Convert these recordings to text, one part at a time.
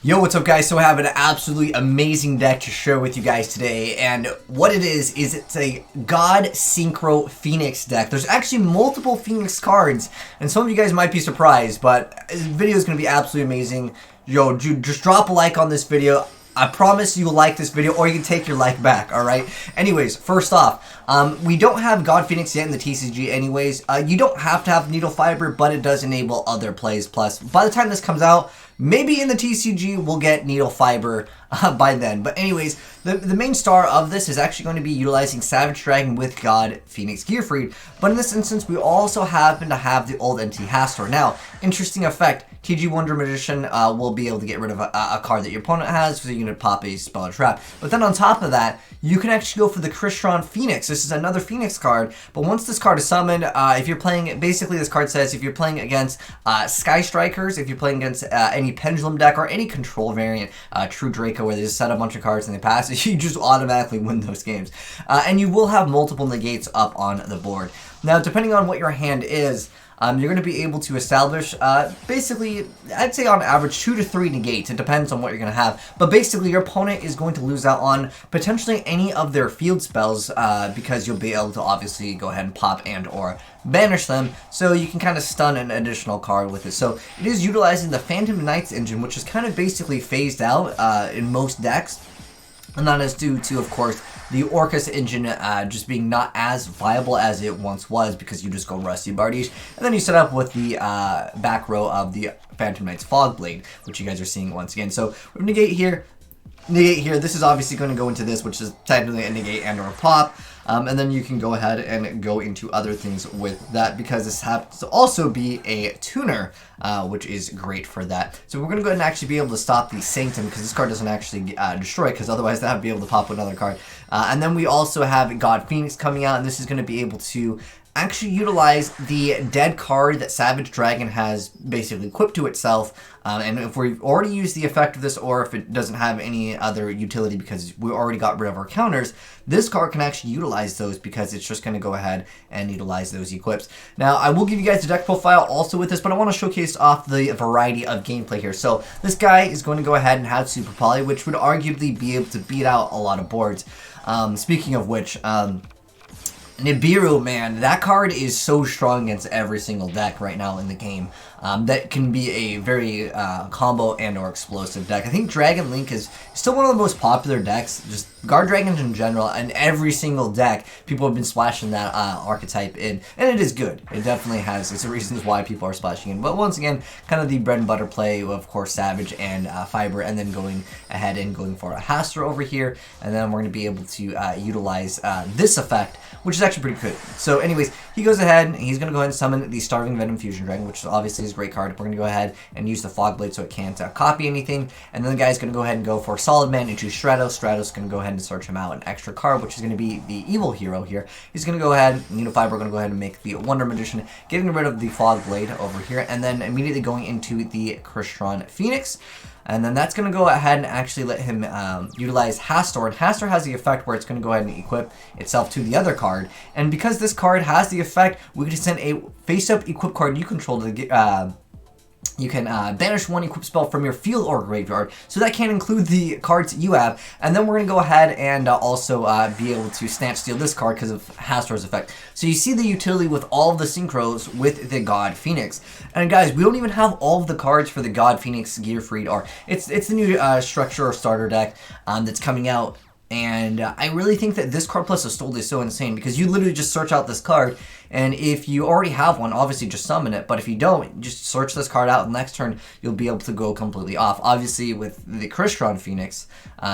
Yo, what's up guys? So I have an absolutely amazing deck to share with you guys today, and what it is it's a God Synchro Phoenix deck. There's actually multiple Phoenix cards, and some of you guys might be surprised, but this video is going to be absolutely amazing. Yo, dude, just drop a like on this video. I promise you'll like this video, or you can take your like back, alright? Anyways, first off, we don't have God Phoenix yet in the TCG anyways. You don't have to have Needle Fiber, but it does enable other plays. Plus, by the time this comes out, maybe in the TCG we'll get Needle Fiber by then. But anyways, the main star of this is actually going to be utilizing Savage Dragon with God Phoenix Gearfried. But in this instance, we also happen to have the old NT Hastor. Now, interesting effect. TG Wonder Magician will be able to get rid of a card that your opponent has, so you can pop a spell or trap. But then on top of that, you can actually go for the Crystron Phoenix. This is another Phoenix card, but once this card is summoned, if you're playing, basically this card says if you're playing against Sky Strikers, if you're playing against any Pendulum deck or any control variant, True Draco, where they just set a bunch of cards and they pass it, you just automatically win those games. And you will have multiple negates up on the board. Now, depending on what your hand is, you're going to be able to establish, basically, I'd say on average, 2 to 3 negates. It depends on what you're going to have. But basically, your opponent is going to lose out on potentially any of their field spells, because you'll be able to obviously go ahead and pop and or banish them. So you can kind of stun an additional card with it. So it is utilizing the Phantom Knights engine, which is kind of basically phased out in most decks. And that is due to, of course, the Orcus engine just being not as viable as it once was, because you just go Rusty Bardiche, and then you set up with the back row of the Phantom Knight's Fogblade, which you guys are seeing once again. So we have negate here. This is obviously going to go into this, which is technically a negate and or a pop. And then you can go ahead and go into other things with that, because this happens to also be a tuner, which is great for that. So we're going to go ahead and actually be able to stop the Sanctum, because this card doesn't actually destroy, because otherwise that would be able to pop another card. And then we also have God Phoenix coming out, and this is going to be able to actually utilize the dead card that Savage Dragon has basically equipped to itself. And if we've already used the effect of this, or if it doesn't have any other utility because we already got rid of our counters, this card can actually utilize those, because it's just going to go ahead and utilize those equips. Now, I will give you guys the deck profile also with this, but I want to showcase off the variety of gameplay here. So this guy is going to go ahead and have Super Poly, which would arguably be able to beat out a lot of boards. Speaking of which, Nibiru, man, that card is so strong against every single deck right now in the game. That can be a very combo and or explosive deck. I think Dragon Link is still one of the most popular decks. Just Guard Dragons in general, and every single deck, people have been splashing that archetype in, and it is good. It definitely has its reasons why people are splashing in. But once again, kind of the bread and butter play, of course, Savage and Fiber, and then going ahead and going for a Hastur over here, and then we're going to be able to utilize this effect, which is actually pretty good. So anyways, he goes ahead, and he's going to go ahead and summon the Starving Venom Fusion Dragon, which obviously is a great card. We're going to go ahead and use the Fog Blade so it can't copy anything, and then the guy's going to go ahead and go for Solid Man into Stratos. Stratos is going to go ahead and search him out an extra card, which is going to be the Evil Hero here. He's going to go ahead, Needle Fiber, we're going to go ahead and make the Wonder Magician, getting rid of the Fog Blade over here, and then immediately going into the Crystron Phoenix. And then that's going to go ahead and actually let him utilize Hastur. And Hastur has the effect where it's going to go ahead and equip itself to the other card. And because this card has the effect, we can send a face-up equip card you control to get... you can banish one equip spell from your field or graveyard, so that can include the cards you have. And then we're going to go ahead and also be able to snatch steal this card because of Hastur's effect. So you see the utility with all of the synchros with the God Phoenix. And guys, we don't even have all of the cards for the God Phoenix Gearfried, or it's the new structure or starter deck that's coming out. And I really think that this card plus Astolde is so insane, because you literally just search out this card, and if you already have one, obviously just summon it. But if you don't, just search this card out, and next turn you'll be able to go completely off. Obviously, with the Crystron Phoenix,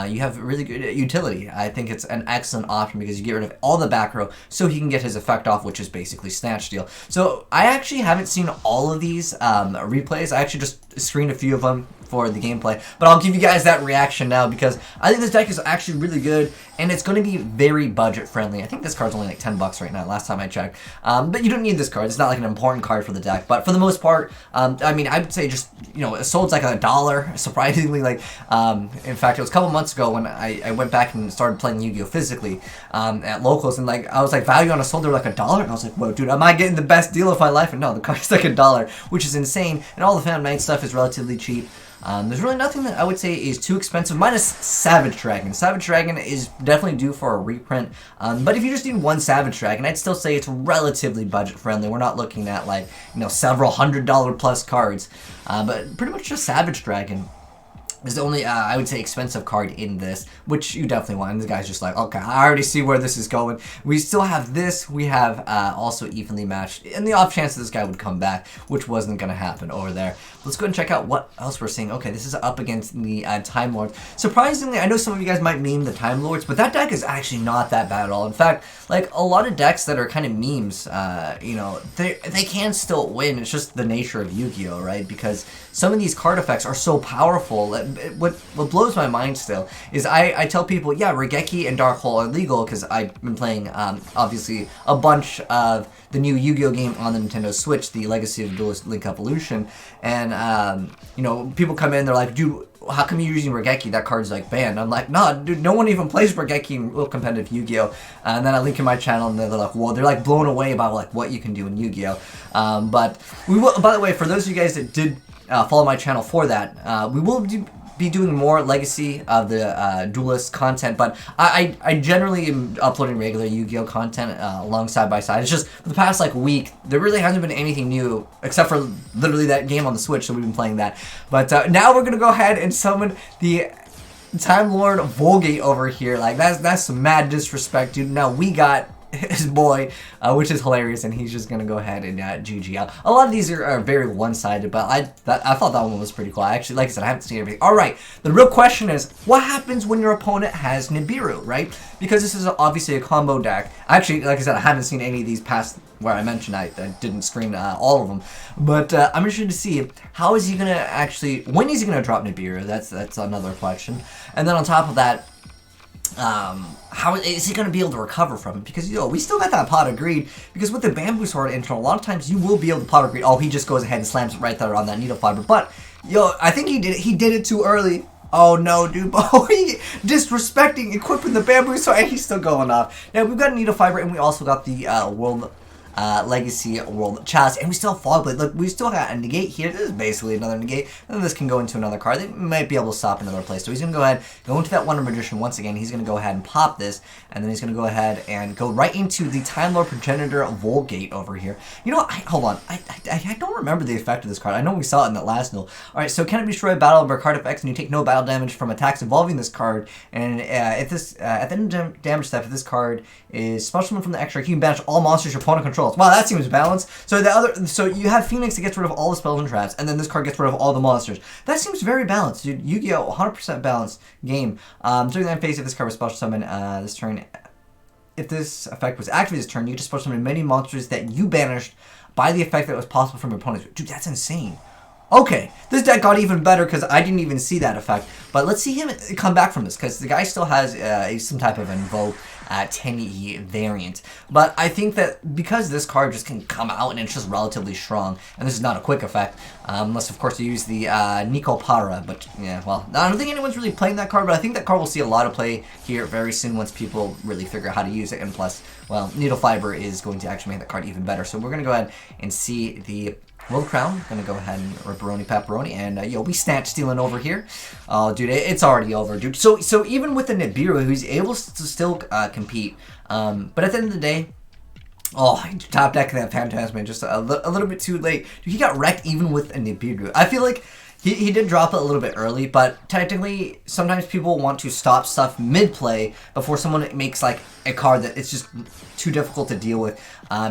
you have really good utility. I think it's an excellent option, because you get rid of all the back row, so he can get his effect off, which is basically Snatch Steal. So I actually haven't seen all of these replays. I actually just screened a few of them for the gameplay, but I'll give you guys that reaction now, because I think this deck is actually really good, and it's going to be very budget friendly. I think this card's only like 10 bucks right now, last time I checked. But you don't need this card. It's not like an important card for the deck, but for the most part, I mean, I would say just, you know, Assault's like $1, surprisingly. Like, in fact, it was a couple months ago when I went back and started playing Yu-Gi-Oh! Physically at locals, and like I was like, value on Assault, they're like $1, and I was like, whoa, dude, am I getting the best deal of my life? And no, the card's like $1, which is insane, and all the Phantom Knight stuff is relatively cheap. There's really nothing that I would say is too expensive, minus Savage Dragon. Savage Dragon is definitely due for a reprint, but if you just need one Savage Dragon, I'd still say it's relatively budget friendly. We're not looking at like, you know, several $100 plus cards, but pretty much just Savage Dragon is the only, I would say, expensive card in this, which you definitely want. And the guy's just like, okay, I already see where this is going. We still have this. We have also evenly matched, and the off chance that this guy would come back, which wasn't going to happen over there. Let's go and check out what else we're seeing. Okay, this is up against the Time Lords. Surprisingly, I know some of you guys might meme the Time Lords, but that deck is actually not that bad at all. In fact, like a lot of decks that are kind of memes, you know, they can still win. It's just the nature of Yu-Gi-Oh, right? Because some of these card effects are so powerful. What blows my mind still is I tell people, yeah, Regeki and Dark Hole are legal because I've been playing, obviously, a bunch of the new Yu-Gi-Oh game on the Nintendo Switch, the Legacy of Duelist Link Evolution, and, you know, people come in, they're like, dude, how come you're using Regeki? That card's like banned. I'm like, nah, dude, no one even plays Regeki in real competitive Yu-Gi-Oh! And then I link in my channel, and they're like, well, they're like blown away about like what you can do in Yu-Gi-Oh! But we will, by the way, for those of you guys that did follow my channel for that, we will be doing more Legacy of the Duelist content, but I generally am uploading regular Yu-Gi-Oh content along side by side. It's just for the past like week, there really hasn't been anything new except for literally that game on the Switch, so we've been playing that. But now we're gonna go ahead and summon the Time Lord Vulgate over here. Like that's some mad disrespect, dude. Now we got his boy, which is hilarious, and he's just gonna go ahead and GG. A lot of these are very one-sided, but I thought that one was pretty cool. I actually, like I said, I haven't seen everything. All right, the real question is, what happens when your opponent has Nibiru, right? Because this is obviously a combo deck. Actually, like I said, I haven't seen any of these past where I mentioned I didn't screen all of them, but I'm interested to see how is he gonna actually, when is he gonna drop Nibiru? That's another question. And then on top of that, how is he going to be able to recover from it? Because, we still got that Pot of Greed, because with the Bamboo Sword intro, a lot of times you will be able to Pot of Greed. Oh, he just goes ahead and slams it right there on that Needle Fiber, but, I think he did it too early. Oh no, dude, oh, he disrespecting, equipping the Bamboo Sword, and he's still going off. Now, we've got a Needle Fiber, and we also got the World Legacy World Chalice, and we still have Fog Blade. Look, we still got a negate here. This is basically another negate, and this can go into another card. They might be able to stop another place. So he's going to go ahead, go into that Wonder Magician once again. He's going to go ahead and pop this, and then he's going to go ahead and go right into the Time Lord Progenitor Vulgate over here. Hold on. I don't remember the effect of this card. I know we saw it in that last duel. Alright, so can it be destroyed battle over card effects, and you take no battle damage from attacks involving this card, and at the end of damage step, if this card is special summon from the extra, you can banish all monsters your opponent controls. Wow, that seems balanced. So you have Phoenix that gets rid of all the spells and traps, and then this card gets rid of all the monsters. That seems very balanced, dude. Yu-Gi-Oh! 100% balanced game. During that phase, if this card was special summon this turn, if this effect was activated this turn, you just special summon many monsters that you banished by the effect that was possible from your opponent's. Dude, that's insane. Okay, this deck got even better because I didn't even see that effect. But let's see him come back from this, because the guy still has some type of Invoke 10E variant. But I think that because this card just can come out and it's just relatively strong, and this is not a quick effect, unless of course you use the Nico Para. But yeah, well, I don't think anyone's really playing that card, but I think that card will see a lot of play here very soon once people really figure out how to use it. And plus, well, Needle Fiber is going to actually make that card even better. So we're going to go ahead and see the World Crown. Gonna go ahead and ripperoni pepperoni, and we snatch stealing over here. Oh, dude, it's already over, dude. So even with the Nibiru, he's able to still compete. But at the end of the day, oh, top decking that Phantasman just a little bit too late. Dude, he got wrecked even with a Nibiru. I feel like he did drop it a little bit early, but technically, sometimes people want to stop stuff mid-play before someone makes, like, a card that it's just too difficult to deal with.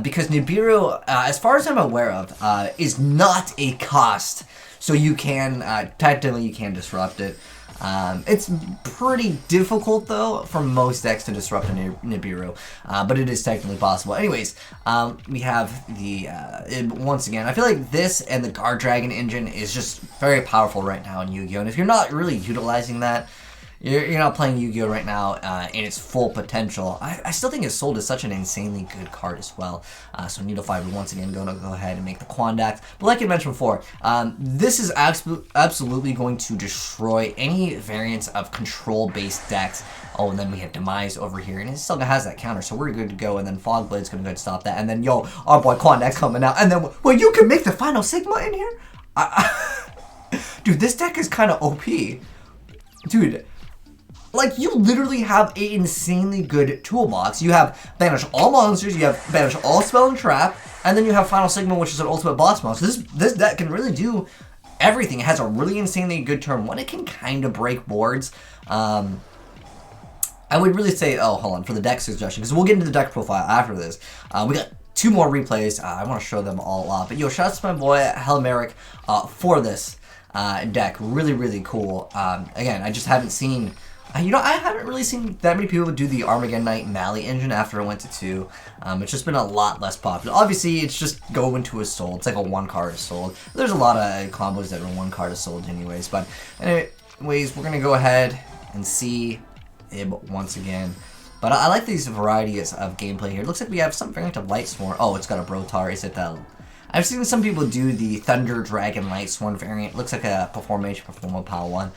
Because Nibiru, as far as I'm aware of, is not a cost. So you can, technically you can disrupt it. It's pretty difficult, though, for most decks to disrupt a Nibiru, but it is technically possible. Anyways, we have the, once again, I feel like this and the Guard Dragon engine is just very powerful right now in Yu-Gi-Oh! And if you're not really utilizing that, you're not playing Yu-Gi-Oh! Right now in its full potential. I still think Isolde is such an insanely good card as well. So Needle Fiber once again going to go ahead and make the Quandax. But like I mentioned before, this is absolutely going to destroy any variants of control-based decks. Oh, and then we have Demise over here, and it still has that counter, so we're good to go. And then Fog Blade's going to go ahead and stop that. And then, our boy Quandax coming out. And then, well, you can make the final Sigma in here? Dude, this deck is kind of OP. Dude, like, you literally have an insanely good toolbox. You have Banish all monsters, you have Banish all spell and trap, and then you have Final Sigma, which is an ultimate boss monster. This deck can really do everything. It has a really insanely good turn one. It can kind of break boards. I would really say, oh, hold on, for the deck suggestion, because we'll get into the deck profile after this. We got 2 more replays. I want to show them all off. But yo, shout out to my boy Helmeric for this deck. Really, really cool. Again, I just haven't seen... I haven't really seen that many people do the Armageddon Knight Mally engine after it went to 2. It's just been a lot less popular. Obviously, it's just go into a soul. It's like a 1 card sold. There's a lot of combos that are 1 card sold anyways. But anyways, we're going to go ahead and see Ib once again. But I like these varieties of gameplay here. It looks like we have some variant of Light Sworn. Oh, it's got a Brotar. Is it that? I've seen some people do the Thunder Dragon Light Sworn variant. It looks like a Performation Performa Power 1.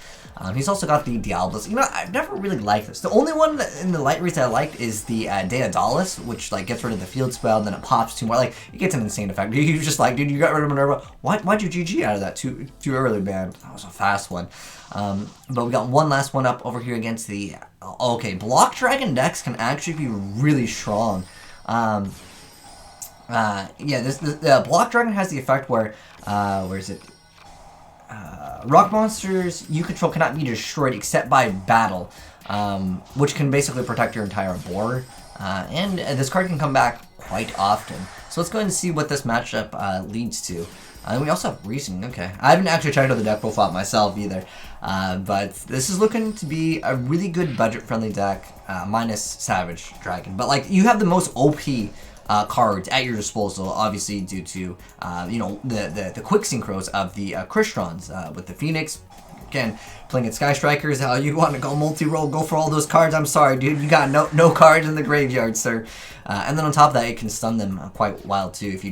He's also got the Diablos. You know, I've never really liked this. The only one in the light race that I liked is the Daedalus, which like gets rid of the field spell and then it pops 2 more. Like, it gets an insane effect. You just like, dude, you got rid of Minerva. Why'd you GG out of that too early, man? That was a fast one. But we got one last one up over here against the... Okay, Block Dragon decks can actually be really strong. Yeah, the Block Dragon has the effect where is it? Rock monsters you control cannot be destroyed except by battle, which can basically protect your entire board. And this card can come back quite often. So let's go ahead and see what this matchup leads to. And we also have Reasoning. Okay, I haven't actually checked out the deck profile myself either, but this is looking to be a really good budget-friendly deck, minus Savage Dragon. But like, you have the most OP cards at your disposal, obviously due to you know, the quick synchros of the Crystons with the Phoenix. Again, playing at Sky Strikers, you want to go multi-roll, go for all those cards. I'm sorry, dude, you got no cards in the graveyard, sir. And then on top of that, it can stun them quite wild too if they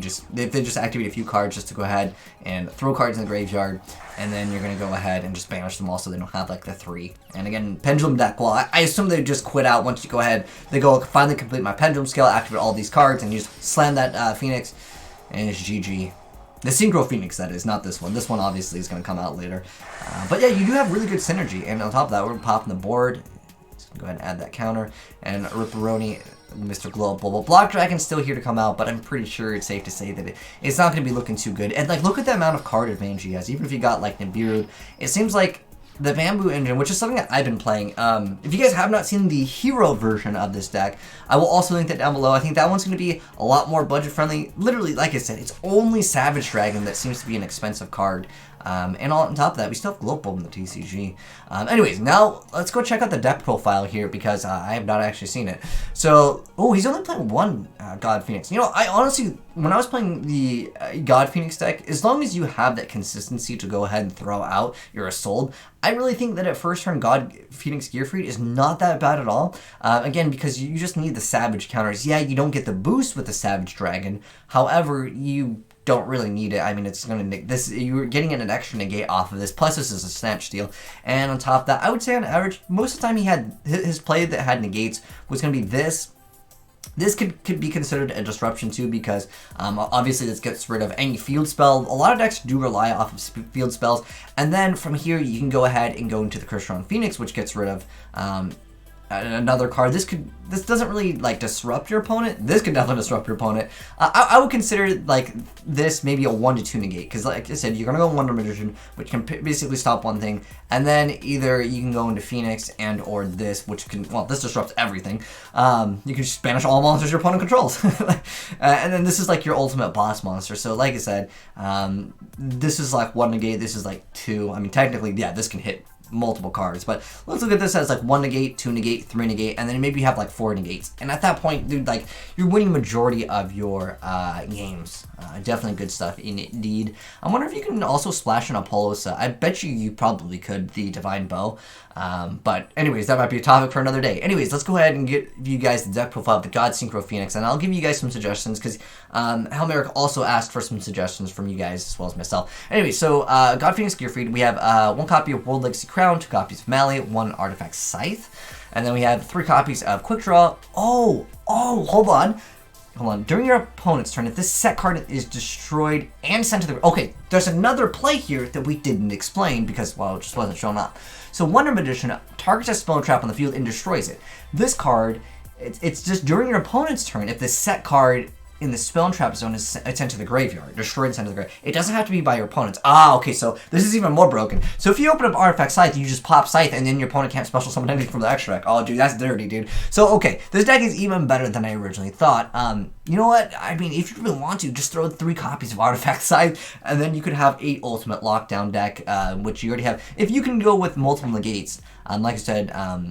just activate a few cards just to go ahead and throw cards in the graveyard, and then you're gonna go ahead and just banish them all so they don't have like the 3. And again, Pendulum deck. Well, I assume they just quit out once you go ahead. They go finally complete my Pendulum scale, activate all these cards, and you just slam that Phoenix, and it's GG. The Synchro Phoenix, that is, not this one. This one obviously is going to come out later. But yeah, you do have really good synergy. And on top of that, we're popping the board. Just go ahead and add that counter. And Ripperoni, Mr. Global. Block Dragon's still here to come out, but I'm pretty sure it's safe to say that it's not going to be looking too good. And like, look at the amount of card advantage he has. Even if you got like Nibiru, it seems like the Bamboo engine, which is something that I've been playing. If you guys have not seen the hero version of this deck, I will also link that down below. I think that one's going to be a lot more budget friendly. Literally, like I said, it's only Savage Dragon that seems to be an expensive card. And on top of that, we still have Glowbulb in the TCG. Anyways, now let's go check out the deck profile here because I have not actually seen it. So, oh, he's only playing 1 God Phoenix. You know, I honestly, when I was playing the God Phoenix deck, as long as you have that consistency to go ahead and throw out your Assault, I really think that at first turn God Phoenix Gearfried is not that bad at all. Again, because you just need the Savage counters. Yeah, you don't get the boost with the Savage Dragon. However, you don't really need it. I mean, it's going to this. You're getting an extra negate off of this. Plus, this is a Snatch Steal. And on top of that, I would say on average, most of the time he had his play that had negates was going to be this. This could be considered a disruption too because obviously this gets rid of any field spell. A lot of decks do rely off of field spells. And then from here, you can go ahead and go into the Crystron Phoenix, which gets rid of another card. This doesn't really like disrupt your opponent. This could definitely disrupt your opponent. I would consider like this maybe a 1 to 2 negate because like I said, you're gonna go Wonder Magician, which can basically stop one thing, and then either you can go into Phoenix and or this, which can, well, this disrupts everything. You can just banish all monsters your opponent controls, and then this is like your ultimate boss monster. So like I said, this is like 1 negate. This is like 2. I mean, technically, yeah, this can hit multiple cards, but let's look at this as like 1 negate, 2 negate, 3 negate, and then maybe you have like 4 negates, and at that point, dude, like you're winning majority of your games. Definitely good stuff indeed. I wonder if you can also splash an Apollosa. I bet you probably could, the Divine Bow. But anyways, that might be a topic for another day. Anyways, let's go ahead and give you guys the deck profile of the God Synchro Phoenix, and I'll give you guys some suggestions because Helmeric also asked for some suggestions from you guys as well as myself. Anyway, so God Phoenix Gearfried, we have 1 copy of World Legacy Crown, 2 copies of Mally, 1 Artifact Scythe, and then we have 3 copies of Quick Draw. Oh, hold on. hold on. During your opponent's turn, if this set card is destroyed and sent to the... Okay, there's another play here that we didn't explain because, well, it just wasn't shown up. So Wonder Magician targets a spell trap on the field and destroys it. This card, it's just during your opponent's turn, if the set card in the spell and trap zone is sent to the graveyard, destroyed and sent to the graveyard. It doesn't have to be by your opponents. Ah, okay, so this is even more broken. So if you open up Artifact Scythe, you just pop Scythe, and then your opponent can't special summon anything from the extra deck. Oh, dude, that's dirty, dude. So, okay, this deck is even better than I originally thought. You know what? I mean, if you really want to, just throw 3 copies of Artifact Scythe, and then you could have 8 Ultimate Lockdown deck, which you already have. If you can go with multiple negates, like I said,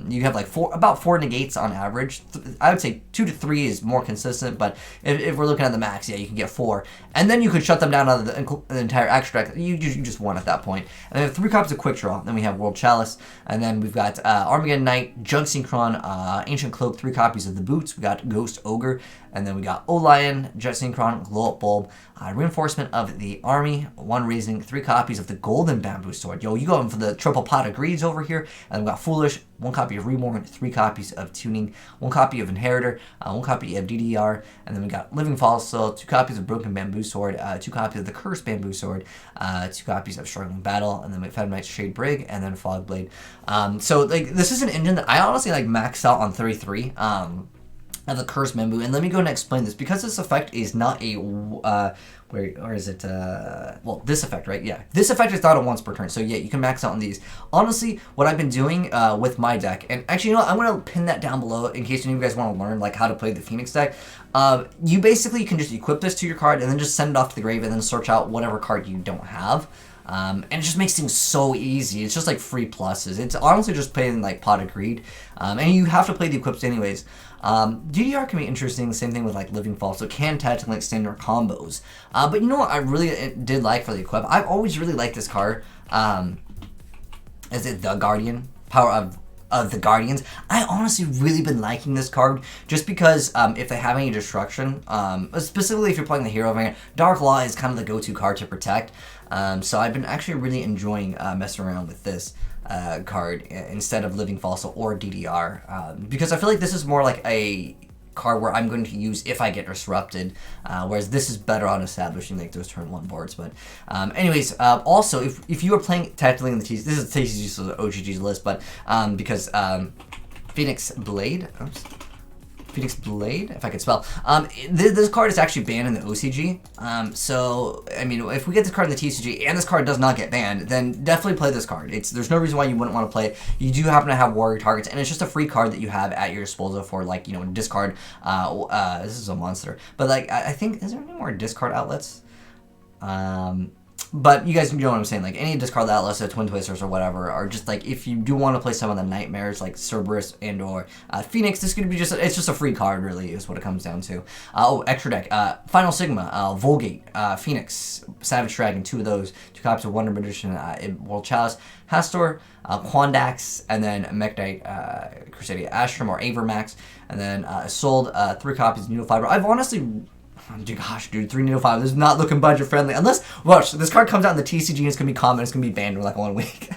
you have like about 4 negates on average. I would say 2 to 3 is more consistent, but if we're looking at the max, yeah, you can get 4. And then you could shut them down out of the entire extra deck. You just won at that point. And then 3 copies of Quick Draw. Then we have World Chalice. And then we've got Armageddon Knight, Jug Synchron, Ancient Cloak, 3 copies of the Boots. We got Ghost Ogre. And then we got Olion, Jet Synchron, Glow Up Bulb, Reinforcement of the Army, 1 Raising, 3 copies of the Golden Bamboo Sword. Yo, you going for the triple pot of greeds over here. And we got Foolish, 1 copy of Reborn, 3 copies of Tuning, 1 copy of Inheritor, 1 copy of DDR, and then we got Living Fossil, 2 copies of Broken Bamboo Sword, 2 copies of the Cursed Bamboo Sword, 2 copies of Struggling Battle, and then we have Fed Shade Brig, and then Fog Blade. So like this is an engine that I honestly like maxed out on 33. Of the Cursed Bamboo, and let me go and explain this because this effect is not a where is it? Well, this effect, right? Yeah, this effect is not a once per turn, so yeah, you can max out on these. Honestly, what I've been doing with my deck, and actually, you know what? I'm gonna pin that down below in case any of you guys want to learn like how to play the Phoenix deck. You basically can just equip this to your card and then just send it off to the grave and then search out whatever card you don't have. And it just makes things so easy. It's just like free pluses. It's honestly just playing like Pot of Greed. And you have to play the equips anyways. DDR can be interesting, same thing with like Living Fall, so it can technically extend your combos. But you know what I really did like for the equip? I've always really liked this card. Is it the Guardian? Power of the Guardians. I honestly really been liking this card just because if they have any destruction, specifically if you're playing the hero variant, Dark Law is kind of the go-to card to protect. So I've been actually really enjoying messing around with this card instead of Living Fossil or DDR because I feel like this is more like a card where I'm going to use if I get disrupted, whereas this is better on establishing like those turn 1 boards. But anyways, also if you are playing technically in the TCG, this is TCG, so the OGG's list, but because Phoenix Blade, oops. Phoenix Blade, if I could spell. This card is actually banned in the OCG. So, I mean, if we get this card in the TCG and this card does not get banned, then definitely play this card. There's no reason why you wouldn't want to play it. You do happen to have warrior targets, and it's just a free card that you have at your disposal for, like, you know, discard. This is a monster. But, like, I think, is there any more discard outlets? But you guys know what I'm saying, like any discard outlets, Twin Twisters or whatever, are just like if you do want to play some of the nightmares like Cerberus and or Phoenix, this could be it's just a free card really is what it comes down to. Extra deck, Final Sigma, Vulgate, Phoenix, Savage Dragon, 2 of those, 2 copies of Wonder Magician, World Chalice, Hastor, Quandax, and then Mech Knight, Crusadia Astrum or Avermax, and then sold 3 copies of Needle Fiber. I've honestly... Gosh, dude, 3 Needle Fiber. This is not looking budget friendly. Unless, watch, this card comes out in the TCG and it's going to be common. It's going to be banned in like 1 week.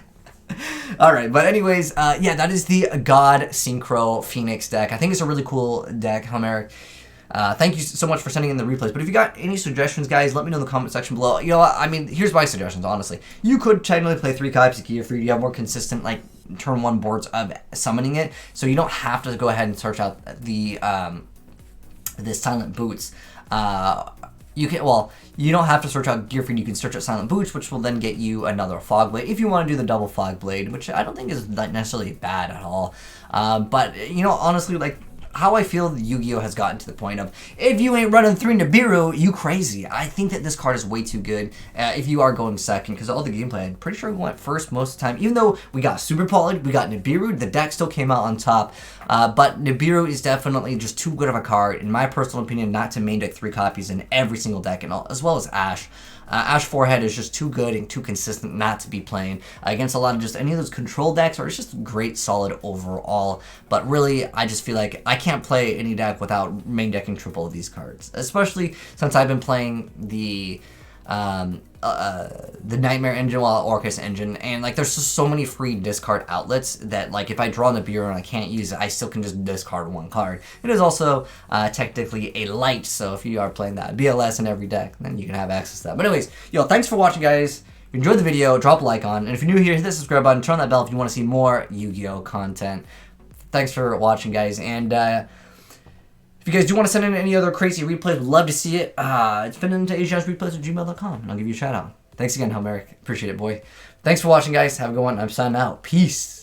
Alright, but anyways, yeah, that is the God Synchro Phoenix deck. I think it's a really cool deck, Helmeric. Thank you so much for sending in the replays. But if you got any suggestions, guys, let me know in the comment section below. You know what? I mean, here's my suggestions, honestly. You could technically play 3 copies of Gear Fruit. You have more consistent, like, turn 1 boards of summoning it. So you don't have to go ahead and search out the Silent Boots. You can, well, you don't have to search out Gear Fruit, you can search out Silent Boots, which will then get you another Fog Blade, if you want to do the double Fog Blade, which I don't think is necessarily bad at all. But, you know, honestly, like, how I feel Yu-Gi-Oh! Has gotten to the point of, if you ain't running 3 Nibiru, you crazy. I think that this card is way too good if you are going second, because all the gameplay, I'm pretty sure we went first most of the time. Even though we got Super Pollard, we got Nibiru, the deck still came out on top. But Nibiru is definitely just too good of a card, in my personal opinion, not to main deck 3 copies in every single deck, and all, as well as Ash. Ash Forehead is just too good and too consistent not to be playing against a lot of just any of those control decks, or it's just great, solid overall. But really, I just feel like I can't play any deck without main decking triple of these cards, especially since I've been playing the the Nightmare engine, Orcus engine, and like there's just so many free discard outlets that like if I draw in the bureau and I can't use it, I still can just discard one card. It is also technically a light, so if you are playing that BLS in every deck, then you can have access to that. But anyways, yo, thanks for watching, guys. If you enjoyed the video, drop a like on, and if you're new here, hit the subscribe button, turn on that bell if you want to see more Yu-Gi-Oh content. Thanks for watching, guys, and if you guys do want to send in any other crazy replays, would love to see it. It's been into AzneyesReplays@gmail.com, and I'll give you a shout out. Thanks again, Homeric. Appreciate it, boy. Thanks for watching, guys. Have a good one. I'm signing out. Peace.